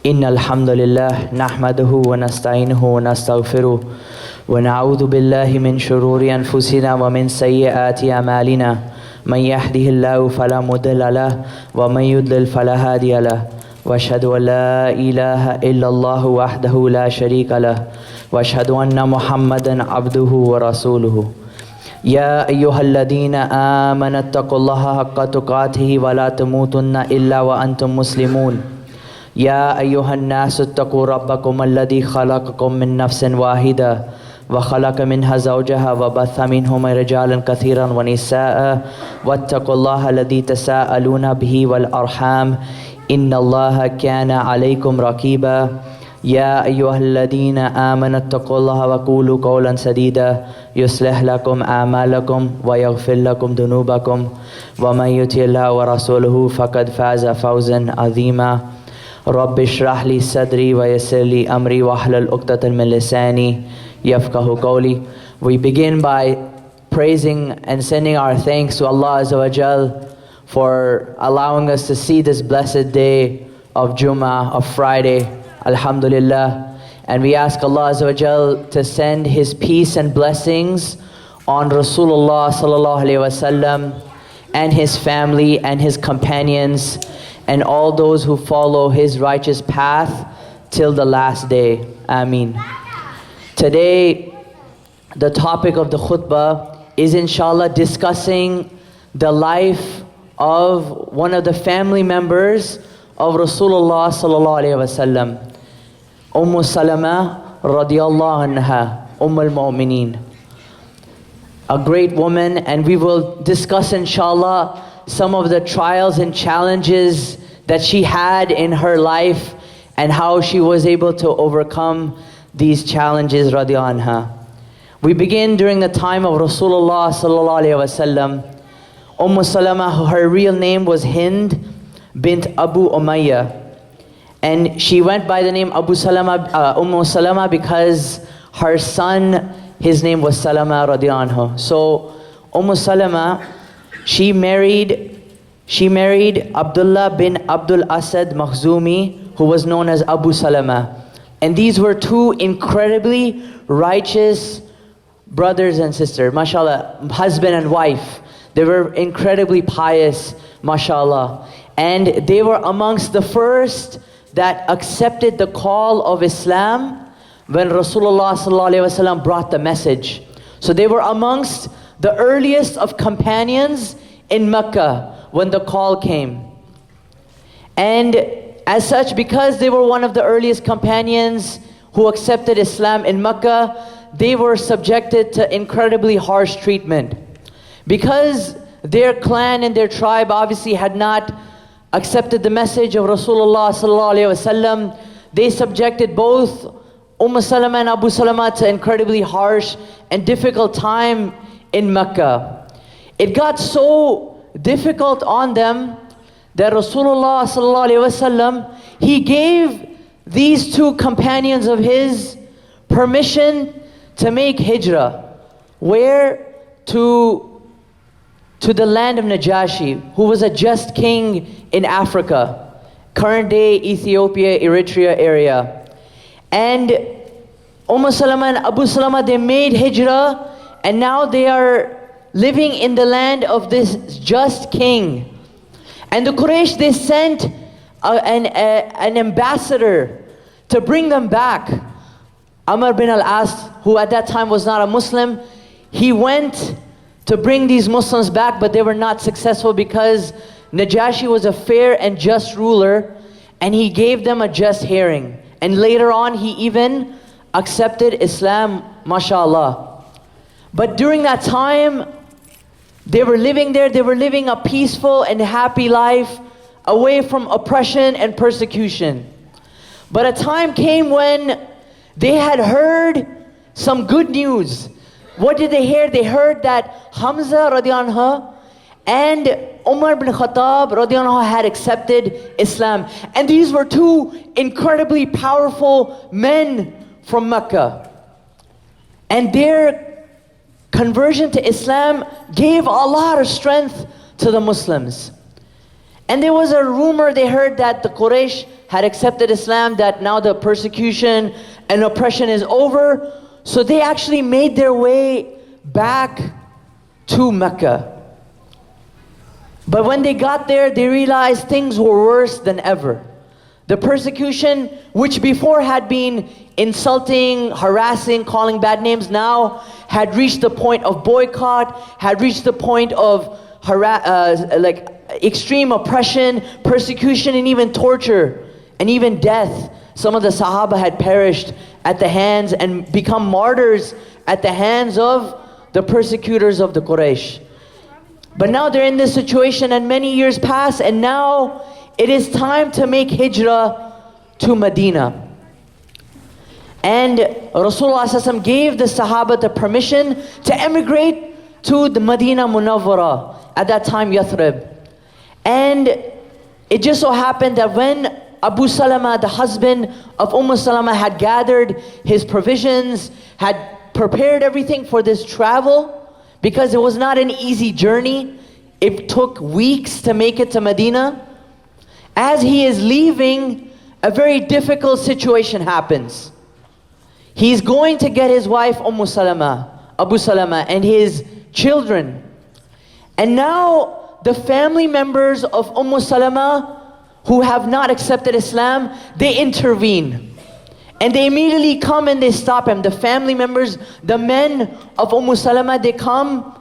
إن الحمد لله نحمده ونستعينه ونستغفره ونعوذ بالله من شرور أنفسنا ومن سيئات أعمالنا من يهده الله فلا مضل له ومن يضلل فلا هادي له وأشهد أن لا إله إلا الله وحده لا شريك له وأشهد أن محمدا عبده ورسوله يا أيها الذين آمنوا اتقوا الله حق تقاته ولا تموتن إلا وأنتم مسلمون يا أيها الناس اتقوا ربكم الذي خلقكم من نفس واحدة وخلق منها زوجها وبث منهما رجالا كثيرا ونساء واتقوا الله الذي تساءلون به والأرحام إن الله كان عليكم رقيبا يا أيها الذين آمنوا اتقوا الله وقولوا قولا سديدا يصلح لكم أعمالكم ويغفر لكم ذنوبكم ومن يطع الله ورسوله فقد فاز فوزا عظيما رب اشرح لي صدري ويسر لي أمري واحلل عقدة من لساني يفقهوا قولي. We begin by praising and sending our thanks to Allah Azza wa Jal for allowing us to see this blessed day of Jum'ah, of Friday, Alhamdulillah. And we ask Allah Azza wa Jal to send His peace and blessings on Rasulullah Sallallahu Alaihi Wasallam and his family and his companions and all those who follow his righteous path till the last day. Ameen. Today, the topic of the khutbah is inshallah discussing the life of one of the family members of Rasulullah Sallallahu Alaihi Wasallam, Salama radiyallahu anha, al-Mu'mineen. A great woman, and we will discuss inshallah some of the trials and challenges that she had in her life and how she was able to overcome these challenges radiyallahu anha. We begin during the time of Rasulullah Sallallahu Alaihi Wasallam. Salama, her real name was Hind bint Abu Umayyah. And she went by the name Salama because her son, his name was Salama radiyallahu anhu. So Salama, she married Abdullah bin Abdul Asad Makhzumi, who was known as Abu Salama. And these were two incredibly righteous brothers and sisters, mashallah, husband and wife. They were incredibly pious, mashallah. And they were amongst the first that accepted the call of Islam when Rasulullah sallallahu alaihi wasallam brought the message. So they were amongst the earliest of companions in Mecca when the call came. And as such, because they were one of the earliest companions who accepted Islam in Mecca, they were subjected to incredibly harsh treatment. Because their clan and their tribe obviously had not accepted the message of Rasulullah sallallahu alaihi wasallam, they subjected both Salama and Abu Salama to incredibly harsh and difficult time in Mecca. It got so difficult on them that Rasulullah sallallahu alaihi wasallam, he gave these two companions of his permission to make hijrah. Where? To the land of Najashi, who was a just king in Africa, current day Ethiopia, Eritrea area. And Salama and Abu Salama, they made hijrah, and now they are living in the land of this just king. And the Quraysh, they sent an ambassador to bring them back. Amr bin al-As, who at that time was not a Muslim, he went to bring these Muslims back, but they were not successful because Najashi was a fair and just ruler, and he gave them a just hearing. And later on, he even accepted Islam, mashallah. But during that time, they were living there, they were living a peaceful and happy life away from oppression and persecution. But a time came when they had heard some good news. What did they hear? They heard that Hamza radiyallahu anhu and Umar bin Khattab radiyallahu anhu had accepted Islam. And these were two incredibly powerful men from Mecca. And their conversion to Islam gave a lot of strength to the Muslims. And there was a rumor, they heard that the Quraysh had accepted Islam, that now the persecution and oppression is over. So they actually made their way back to Mecca. But when they got there, they realized things were worse than ever. The persecution, which before had been insulting, harassing, calling bad names, now had reached the point of boycott, had reached the point of extreme oppression, persecution, and even torture, and even death. Some of the Sahaba had perished at the hands and become martyrs at the hands of the persecutors of the Quraysh. But now they're in this situation, and many years pass, and now it is time to make hijrah to Medina. And Rasulullah ﷺ gave the Sahaba the permission to emigrate to the Medina Munawwara, at that time Yathrib. And it just so happened that when Abu Salama, the husband of Salama, had gathered his provisions, had prepared everything for this travel, because it was not an easy journey. It took weeks to make it to Medina. As he is leaving, a very difficult situation happens. He's going to get his wife Abu Salama, and his children. And now the family members of Salama who have not accepted Islam, they intervene. And they immediately come and they stop him. The family members, the men of Salama, they come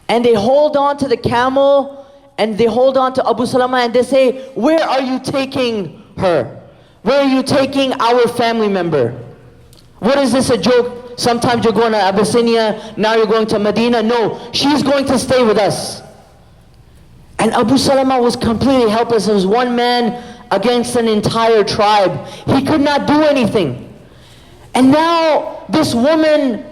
and they hold on to the camel and they hold on to Abu Salama and they say, "Where are you taking her? Where are you taking our family member? What is this, a joke? Sometimes you're going to Abyssinia, now you're going to Medina." No, she's going to stay with us. And Abu Salama was completely helpless. It was one man against an entire tribe. He could not do anything. And now this woman,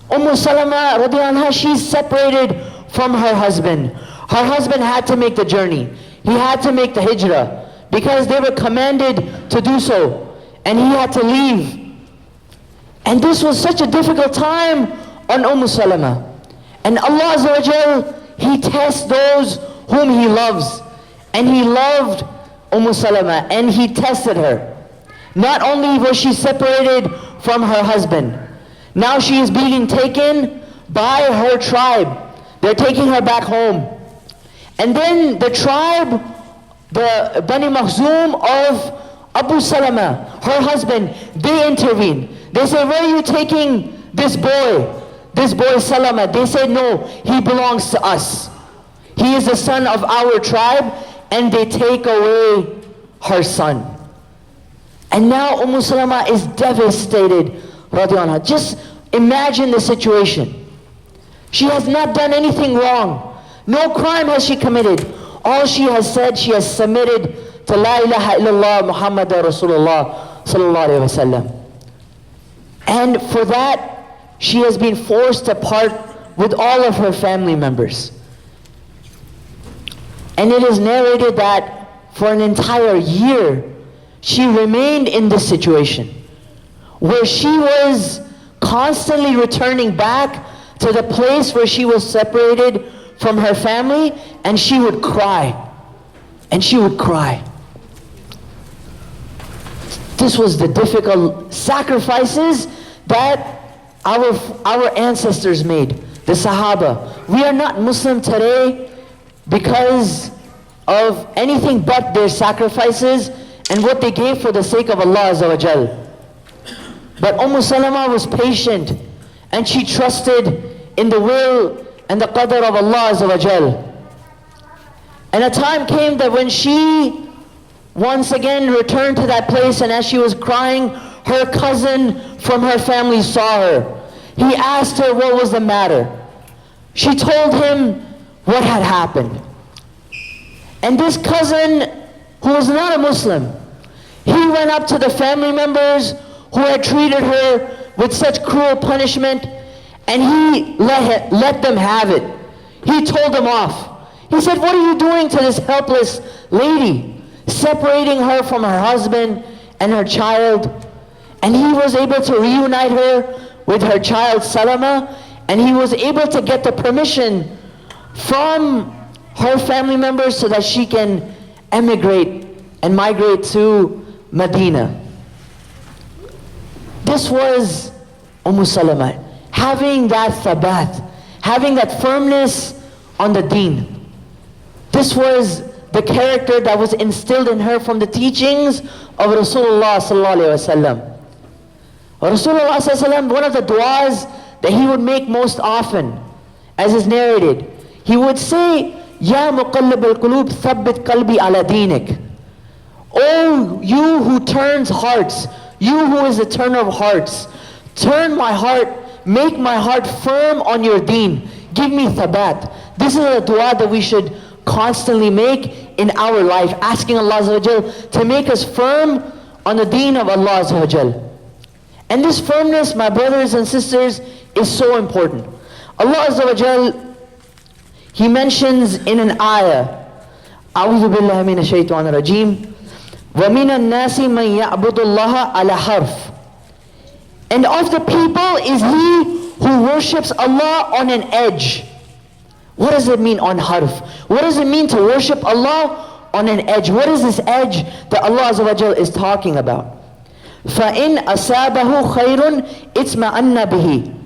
Salama radiallahu anha, she's separated from her husband. Her husband had to make the journey. He had to make the hijrah because they were commanded to do so. And he had to leave. And this was such a difficult time on Salama. And Allah Azza wa Jal, He tests those whom He loves. And He loved Salama and He tested her. Not only was she separated from her husband, now she is being taken by her tribe. They're taking her back home. And then the tribe, the Bani Makhzum of Abu Salama, her husband, they intervene. They say, "Where are you taking this boy Salama?" They said, "No, he belongs to us. He is the son of our tribe," and they take away her son. And now Salama is devastated, radiallahu anha. Just imagine the situation. She has not done anything wrong. No crime has she committed. All she has said, she has submitted to La ilaha illallah Muhammad Rasulullah sallallahu alayhi wa sallam. And for that, she has been forced to part with all of her family members. And it is narrated that for an entire year, she remained in this situation, where she was constantly returning back to the place where she was separated from her family, and she would cry. And she would cry. This was the difficult sacrifices that our ancestors made, the Sahaba. We are not Muslim today because of anything but their sacrifices and what they gave for the sake of Allah Azza wa Jal. But Salama was patient and she trusted in the will and the qadr of Allah Azza wa Jal. And a time came that when she once again returned to that place, and as she was crying, her cousin from her family saw her. He asked her what was the matter. She told him what had happened. And this cousin, who was not a Muslim, he went up to the family members who had treated her with such cruel punishment, and he let them have it. He told them off. He said, "What are you doing to this helpless lady? Separating her from her husband and her child." And he was able to reunite her with her child Salama, and he was able to get the permission from her family members so that she can emigrate and migrate to Medina. This was Salama, having that thabat, having that firmness on the deen. This was the character that was instilled in her from the teachings of Rasulullah sallallahu alaihi wasallam. Rasulullah sallallahu alaihi wasallam, one of the du'as that he would make most often, as is narrated, he would say, Ya muqallib al-qulub, thabbit qalbi ala dinik. Oh, you who turns hearts, you who is the turner of hearts, turn my heart, make my heart firm on your deen. Give me thabat. This is a dua that we should constantly make in our life, asking Allah Azza wa Jal to make us firm on the deen of Allah Azza wa Jal. And this firmness, my brothers and sisters, is so important. Allah Azza wa Jal, He mentions in an ayah, أعوذ بالله من الشيطان الرجيم, وَمِنَ النَّاسِ مَنْ يَعْبُدُ اللَّهَ عَلَى حَرْفٍ. And of the people is he who worships Allah on an edge. What does it mean on harf? What does it mean to worship Allah on an edge? What is this edge that Allah Azza wa Jal is talking about? فَإِنْ أَصَابَهُ خَيْرٌ اطْمَأَنَّ بِهِ.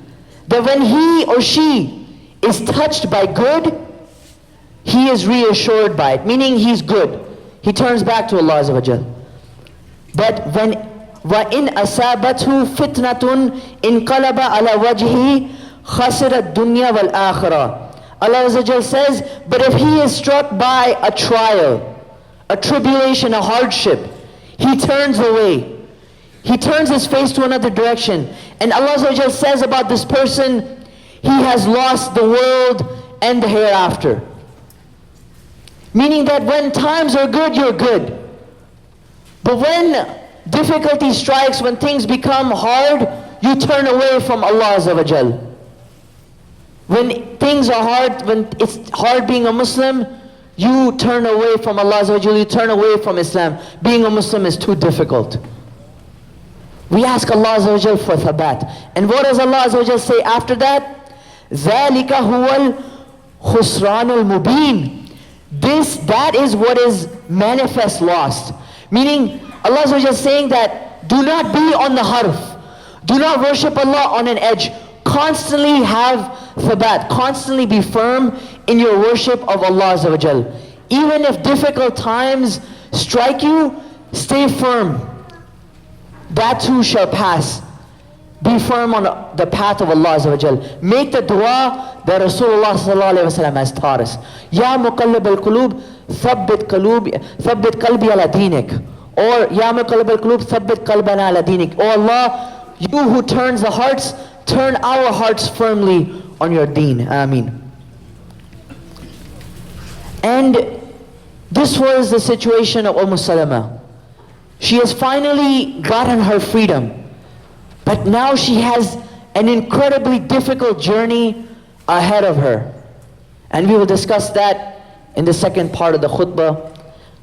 That when he or she is touched by good, he is reassured by it, meaning he's good. He turns back to Allah Azza wa Jal. But when وَإِنْ أَصَابَتْهُ فِتْنَةٌ انْقَلَبَ عَلَى وَجْهِهِ خَسِرَ الدُّنْيَا وَالْآخِرَةِ. Allah Azza wa Jal says, but if he is struck by a trial, a tribulation, a hardship, he turns away. He turns his face to another direction. And Allah Azza wa Jal says about this person, he has lost the world and the hereafter. Meaning that when times are good, you're good. But when difficulty strikes, when things become hard, you turn away from Allah Azza wa Jal. When things are hard, when it's hard being a Muslim, you turn away from Allah Azza wa Jal, you turn away from Islam. Being a Muslim is too difficult. We ask Allah Azza wa Jal for thabat. And what does Allah Azza wa Jal say after that? ذَلِكَ هُوَ الْخُسْرَانُ الْمُبِينُ. That is what is manifest lost. Meaning, Allah Azza wa Jal is saying that do not be on the harf. Do not worship Allah on an edge. Constantly have thabat. Constantly be firm in your worship of Allah Azza wa Jal. Even if difficult times strike you, stay firm. That too shall pass. Be firm on the path of Allah Azza wa Jal. Make the dua that Rasulullah sallallahu alaihi wasallam has taught us. Ya muqallib al-qulub, thabbit qalbi ala dinik. Or Ya muqallib al-qulub, thabbit qalbana ala dinik. Oh Allah, you who turns the hearts, turn our hearts firmly on your deen. Ameen. And this was the situation of Salama. She has finally gotten her freedom. But now she has an incredibly difficult journey ahead of her. And we will discuss that in the second part of the khutbah.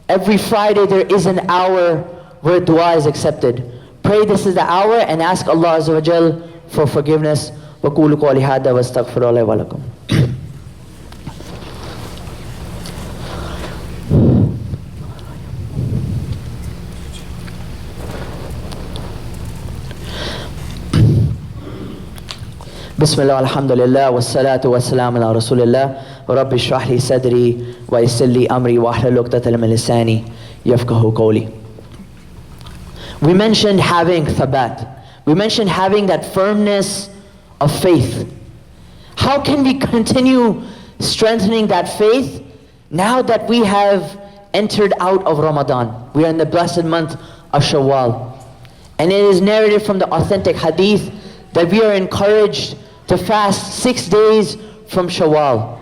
Every Friday there is an hour where dua is accepted. Pray this is the hour and ask Allah Azza wa Jal for forgiveness. وَقُولُوا قَوْلِي هَذَا وَاسْتَغْفِرُ اللَّهَ وَلَكُمْ. Bismillah, alhamdulillah, wassalatu wassalamu ala rasulillah, wa rabbi shrah li sadri, wa yassir li amri, wa ahlul uqdatal min lisani, yafqahu qawli. We mentioned having thabat. We mentioned having that firmness of faith. How can we continue strengthening that faith now that we have entered out of Ramadan? We are in the blessed month of Shawwal. And it is narrated from the authentic hadith that we are encouraged to fast 6 days from Shawwal.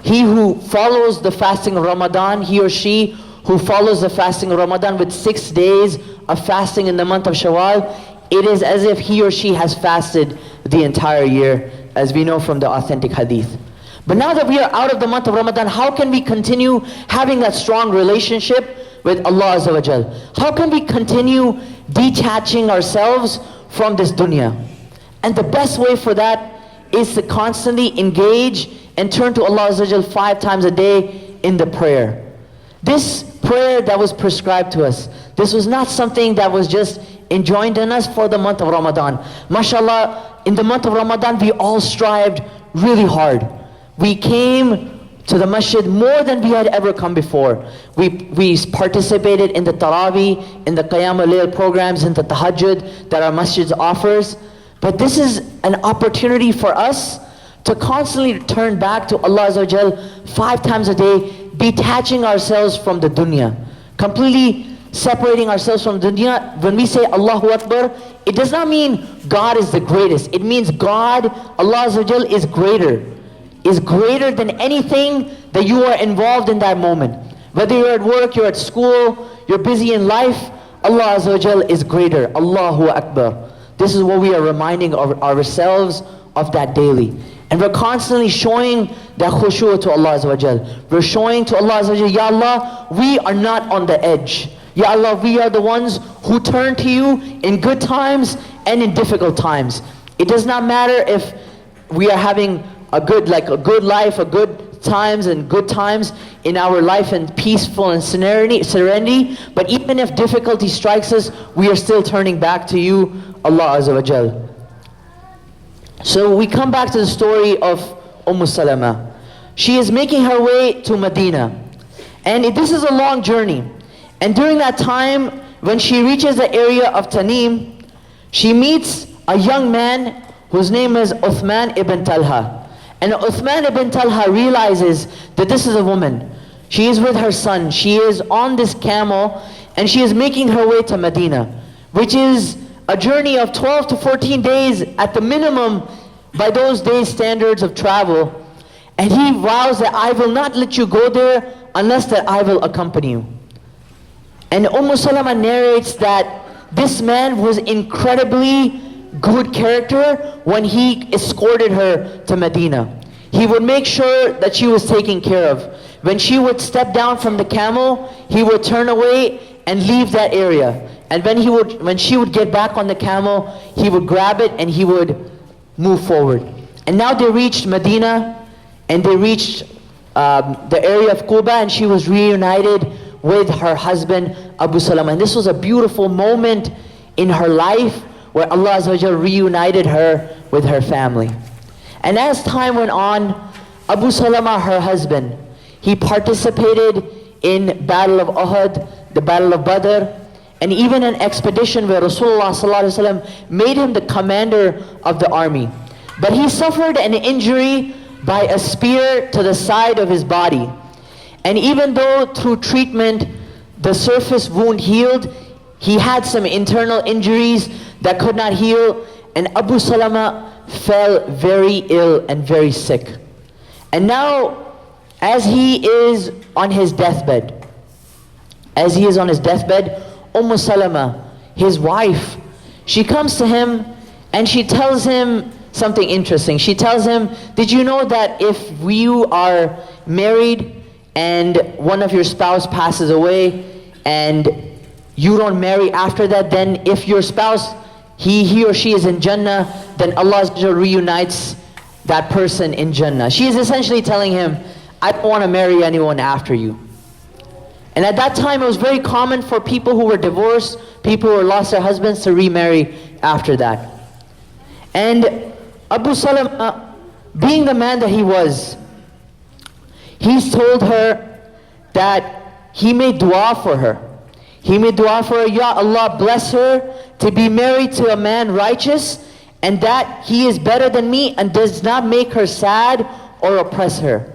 He who follows the fasting of Ramadan, he or she who follows the fasting of Ramadan with 6 days of fasting in the month of Shawwal, it is as if he or she has fasted the entire year, as we know from the authentic hadith. But now that we are out of the month of Ramadan, how can we continue having that strong relationship with Allah Azza wa Jal? How can we continue detaching ourselves from this dunya? And the best way for that is to constantly engage and turn to Allah Azza wa Jal 5 times a day in the prayer. This prayer that was prescribed to us, this was not something that was just enjoined on us for the month of Ramadan. MashaAllah, in the month of Ramadan, we all strived really hard. We came to the masjid more than we had ever come before. We participated in the Taraweeh, in the Qiyam al-Layl programs, in the Tahajjud that our masjid offers. But this is an opportunity for us to constantly turn back to Allah Azza wa Jal 5 times a day, detaching ourselves from the dunya, completely separating ourselves from the dunya. When we say Allahu Akbar, it does not mean God is the greatest. It means God, Allah Azza wa Jal, is greater than anything that you are involved in that moment. Whether you're at work, you're at school, you're busy in life, Allah Azza wa Jal is greater. Allahu Akbar. This is what we are reminding ourselves of that daily. And we're constantly showing that khushu' to Allah Azza wa Jal. We're showing to Allah Azza wa Jal, Ya Allah, we are not on the edge. Ya Allah, we are the ones who turn to you in good times and in difficult times. It does not matter if we are having a good life, a good times and good times in our life and peaceful and serenity. But even if difficulty strikes us, we are still turning back to you, Allah Azza wa Jal. So we come back to the story of Salama. She is making her way to Medina. And this is a long journey. And during that time, when she reaches the area of Tanim, she meets a young man whose name is Uthman ibn Talha. And Uthman ibn Talha realizes that this is a woman. She is with her son. She is on this camel and she is making her way to Medina, which is a journey of 12 to 14 days at the minimum by those days' standards of travel. And he vows that I will not let you go there unless that I will accompany you. And Salama narrates that this man was incredibly good character when he escorted her to Medina. He would make sure that she was taken care of. When she would step down from the camel, he would turn away and leave that area. And when she would get back on the camel, he would grab it and he would move forward. And now they reached Medina and they reached the area of Quba, and she was reunited with her husband Abu Salama. And this was a beautiful moment in her life where Allah Azza wa Jal reunited her with her family. And as time went on, Abu Salama, her husband, he participated in Battle of Uhud, the Battle of Badr, and even an expedition where Rasulullah ﷺ made him the commander of the army. But he suffered an injury by a spear to the side of his body. And even though through treatment the surface wound healed, he had some internal injuries that could not heal, and Abu Salama fell very ill and very sick. And now, as he is on his deathbed, Salama, his wife, she comes to him and she tells him something interesting. She tells him, did you know that if you are married and one of your spouse passes away and you don't marry after that, then if your spouse, he or she is in Jannah, then Allah reunites that person in Jannah. She is essentially telling him, I don't want to marry anyone after you. And at that time, it was very common for people who were divorced, people who lost their husbands, to remarry after that. And Abu Salama, being the man that he was, he's told her that he made dua for her. He made dua for her, Ya Allah, bless her to be married to a man righteous, and that he is better than me and does not make her sad or oppress her.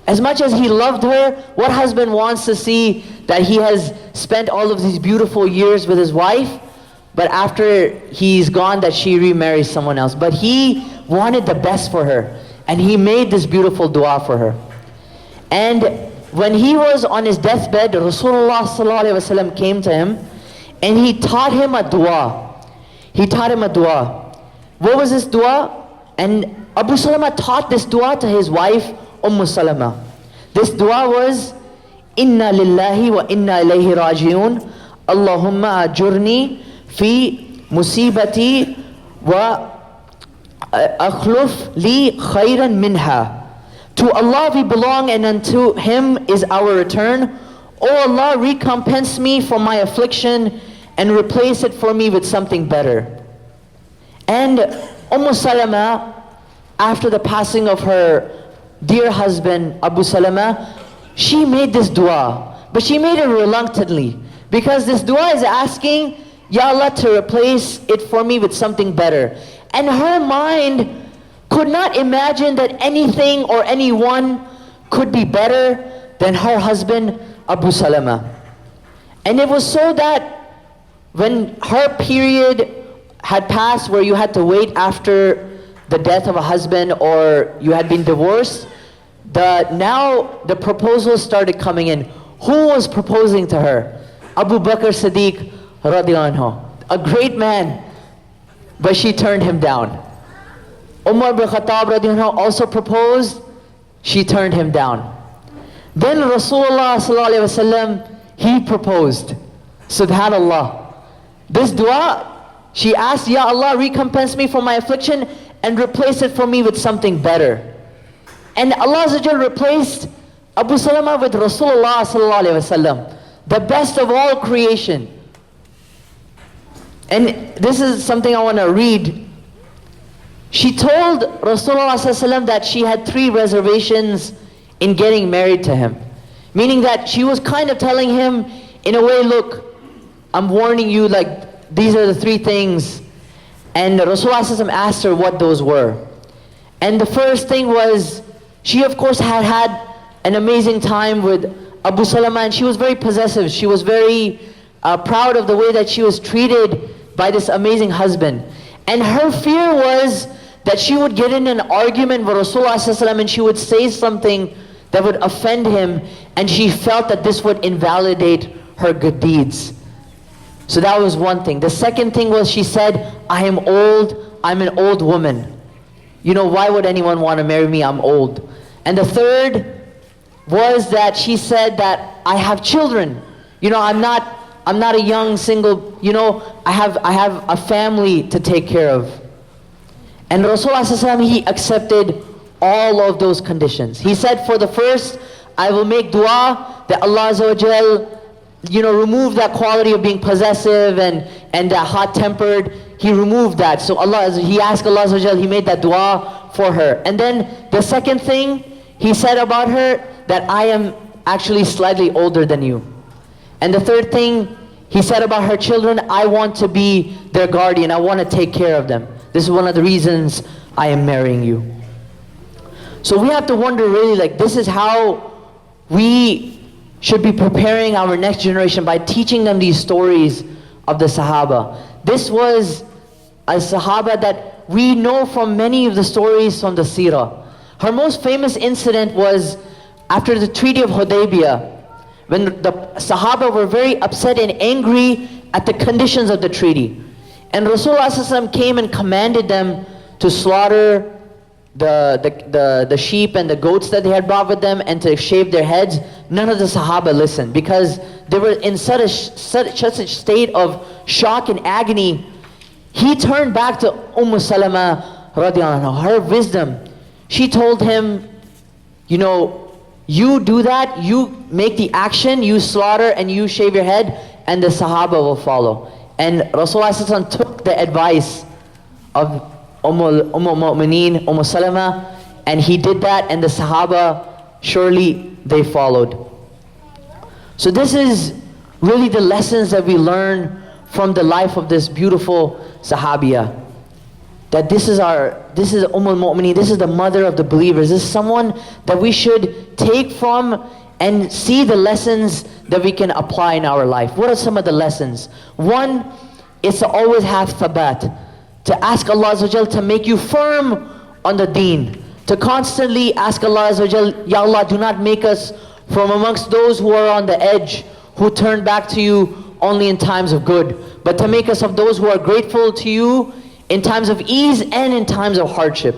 As much as he loved her, what husband wants to see that he has spent all of these beautiful years with his wife, but after he's gone that she remarries someone else? But he wanted the best for her, and he made this beautiful dua for her. And when he was on his deathbed, Rasulullah ﷺ came to him and he taught him a dua. He taught him a dua. What was this dua? And Abu Salama taught this dua to his wife, Salama. This dua was, Inna lillahi wa inna ilayhi raji'un, Allahumma ajurni fi musibati wa akhluf li khayran minha. To Allah we belong and unto Him is our return. O Allah, recompense me for my affliction and replace it for me with something better. And Salama, after the passing of her dear husband Abu Salama, she made this dua, but she made it reluctantly, because this dua is asking, Ya Allah, to replace it for me with something better. And her mind could not imagine that anything or anyone could be better than her husband Abu Salama. And it was so that when her period had passed, where you had to wait after the death of a husband or you had been divorced, now the proposals started coming in. Who was proposing to her? Abu Bakr Siddiq radiallahu anhu, a great man, but she turned him down. Umar bin Khattab radiallahu anhu also proposed, she turned him down. Then Rasulullah sallallahu alaihi wasallam, he proposed. Subhanallah. This dua, she asked, Ya Allah, recompense me for my affliction and replace it for me with something better. And Allah Azza wa Jal replaced Abu Salama with Rasulullah sallallahu alaihi wasallam, the best of all creation. And this is something I want to read. She told Rasulullah sallallahu alaihi wasallam that she had 3 reservations in getting married to him. Meaning that she was kind of telling him, in a way, look, I'm warning you, like, these are the 3 things. And Rasulullah sallallahu alaihi wasallam asked her what those were. And the first thing was, she of course had an amazing time with Abu Salama, and she was very possessive. She was very proud of the way that she was treated by this amazing husband. And her fear was that she would get in an argument with Rasulullah sallallahu alaihi wasallam and she would say something that would offend him, and she felt that this would invalidate her good deeds. So that was one thing. The second thing was, she said, I am old, I'm an old woman. You know, why would anyone want to marry me? I'm old. And the third was that she said that I have children. You know, I'm not a young single, you know, I have a family to take care of. And Rasulullah sallallahu alaihi wasallam, he accepted all of those conditions. He said, for the first, I will make dua that Allah Azza wa Jal, you know, remove that quality of being possessive and hot-tempered. He removed that. So he asked Allah Azza wa Jal, he made that dua for her. And then the second thing he said about her, that I am actually slightly older than you. And the third thing he said about her children, I want to be their guardian. I want to take care of them. This is one of the reasons I am marrying you. So we have to wonder, really, like, this is how we should be preparing our next generation, by teaching them these stories of the Sahaba. This was a Sahaba that we know from many of the stories from the Seerah. Her most famous incident was after the Treaty of Hudaybiyah, when the Sahaba were very upset and angry at the conditions of the treaty. And Rasulullah sallallahu alaihi wasallam came and commanded them to slaughter the sheep and the goats that they had brought with them, and to shave their heads. None of the Sahaba listened, because they were in such a state of shock and agony. He turned back to Salama radiallahu anha, her wisdom. She told him, you know, you do that, you make the action, you slaughter and you shave your head, and the Sahaba will follow. And Rasulullah sallallahu alaihi wasallam took the advice of Mu'mineen, Salama, and he did that, and the Sahaba, surely they followed. So this is really the lessons that we learn from the life of this beautiful Sahabiya. That this is Mu'mineen, this is the mother of the believers. This is someone that we should take from and see the lessons that we can apply in our life. What are some of the lessons? One is to always have thabat, to ask Allah Azza wa Jal to make you firm on the deen, to constantly ask Allah Azza wa Jal, Ya Allah, do not make us from amongst those who are on the edge, who turn back to you only in times of good, but to make us of those who are grateful to you in times of ease and in times of hardship.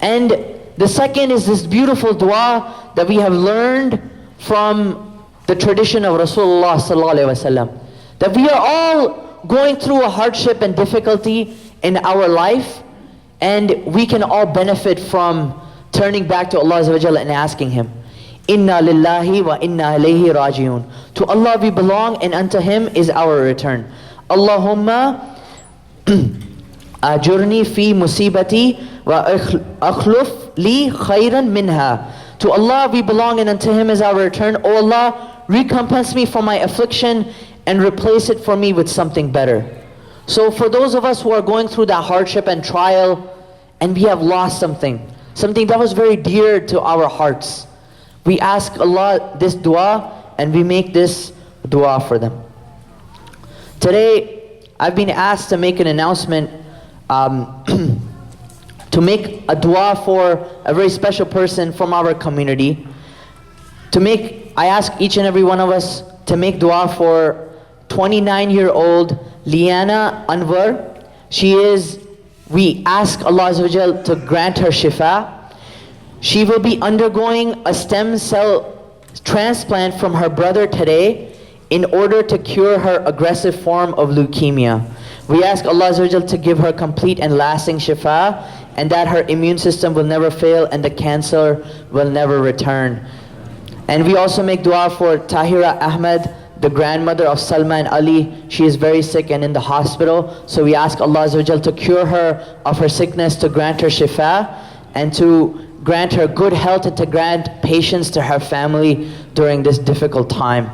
And the second is this beautiful dua that we have learned from the tradition of Rasulullah sallallahu alaihi wasallam, that we are all going through a hardship and difficulty in our life, and we can all benefit from turning back to Allah Azza wa Jalla and asking Him, Inna lillahi wa inna ilayhi rajiun. To Allah we belong and unto Him is our return. Allahumma ajurni fi musibati wa akhluf li khayran minha. To Allah we belong and unto Him is our return. O Allah, recompense me for my affliction and replace it for me with something better. So for those of us who are going through that hardship and trial, and we have lost something that was very dear to our hearts, we ask Allah this dua and we make this dua for them. Today, I've been asked to make an announcement, to make a dua for a very special person from our community. I ask each and every one of us to make dua for 29-year-old Liana Anwar. We ask Allah Azza wa Jal to grant her shifa. She will be undergoing a stem cell transplant from her brother today in order to cure her aggressive form of leukemia. We ask Allah Azza wa Jal to give her complete and lasting shifa, and that her immune system will never fail and the cancer will never return. And we also make dua for Tahira Ahmed, the grandmother of Salma and Ali. She is very sick and in the hospital. So we ask Allah Azza wa Jal to cure her of her sickness, to grant her shifa, and to grant her good health, and to grant patience to her family during this difficult time.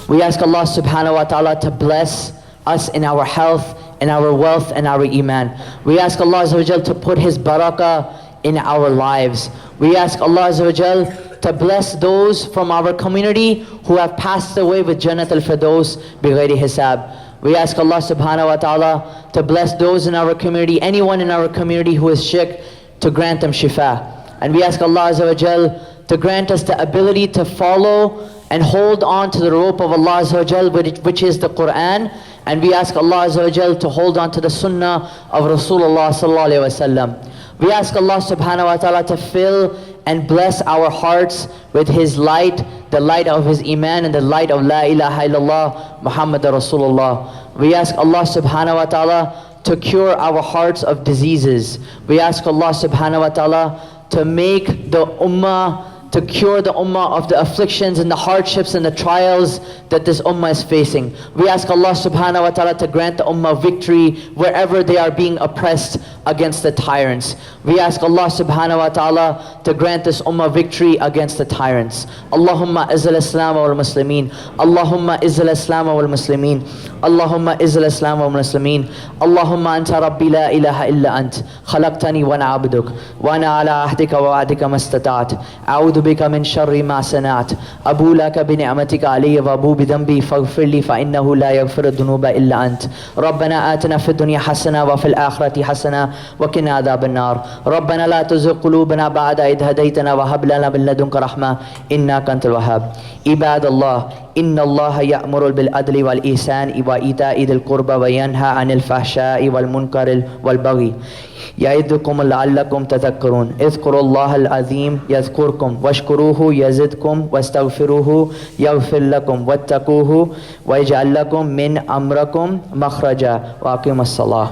We ask Allah subhanahu wa ta'ala to bless us in our health, in our wealth, and our iman. We ask Allah Azza wa Jal to put His barakah in our lives. We ask Allah Azza wa Jal to bless those from our community who have passed away with Jannat al-Firdaus bighayri hisab. We ask Allah subhanahu wa ta'ala to bless those in our community, anyone in our community who is sick, to grant them shifa. And we ask Allah Azza wa Jal to grant us the ability to follow and hold on to the rope of Allah Azza wa Jal, which is the Quran. And we ask Allah Azza wa Jal to hold on to the sunnah of Rasulullah sallallahu alayhi wa sallam. We ask Allah subhanahu wa ta'ala to fill and bless our hearts with His light, the light of His iman and the light of La ilaha illallah Muhammad Rasulullah. We ask Allah subhanahu wa ta'ala to cure our hearts of diseases. We ask Allah subhanahu wa ta'ala to make the ummah, to cure the ummah of the afflictions and the hardships and the trials that this ummah is facing. We ask Allah subhanahu wa ta'ala to grant the ummah victory wherever they are being oppressed against the tyrants. We ask Allah subhanahu wa ta'ala to grant this ummah victory against the tyrants. Allahumma izzal Islam wal Muslimin. Allahumma izzal Islam wal Muslimin. Allahumma izzal Islam wal Muslimin. Allahumma anta rabbi la ilaha illa ant. Khalaqtani wa ana abduk. Wa ana ala ahdika wa wa'dika mastata'at. A'udhu bika min sharri ma sana'at. Abu laka bi ni'matika alayya wa abu bi dhanbi faghfir li fa innahu la yaghfiru dhunuba illa ant. Rabbana atina fid dunya hasana wa fil akhirati hasana wa qina adhaban nar. ربنا لا تزغ قلوبنا بعد إذ هديتنا وهب لنا من لدنك رحمة إنك أنت الوهاب. عباد الله إن الله يأمر بالعدل والإحسان وإيتاء ذي القربى وينهى عن الفحشاء والمنكر والبغي يعظكم لعلكم تذكرون. اذكروا الله العظيم يذكركم واشكروه يزدكم واستغفروه يغفر لكم واتقوه ويجعل لكم من أمركم مخرجا وأقيموا الصلاة.